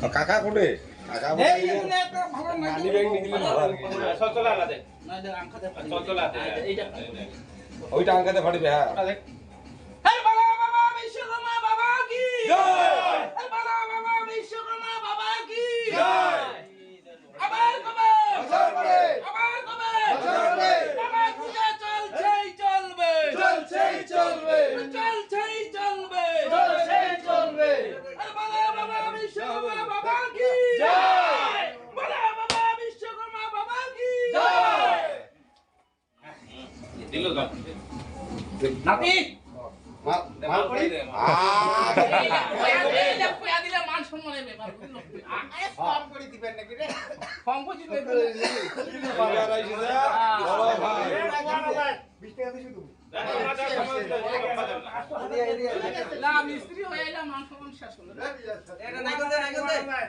কাকা কোটে কাকা এই এখানে একটা ভালো মানি ব্যাগ নিয়ে দিলে ভালো আর কি চলা আলাদা না দেখ আঙ্কাতে পারি চলা এইটা ওইটা আঙ্কাতে ফাটিবে হ্যাঁ ওটা দেখ হে বাবা বাবা বিশ্বকর্মা বাবা কি জয় হে বাবা বাবা বিশ্বকর্মা বাবা কি জয় আবার কবে বছর পরে আবার কবে বছর পরে বাবা পূজা চলছেই চলবে চলছেই চলবে চলছেই চলবে চলছেই চলবে হে বাবা বাবা বিশ্বকর্মা বাবা কি জয় বাবা বাবা বিশ্বকর্মা বাবা কি জয় দিল তো নাতি মাল করি পয়া দিলে মান সম্মানের ব্যাপার বুঝলো ফর্ম করে দিবেন নাকি রে ফর্ম করছি এবার আইছে যা বড় ভাই 20 টাকা দিয়ে শুধু না মিস্ত্রি হয়ে এলাম মান সম্মান শেষ হলো এটা নাইকল দে হ্যাঁ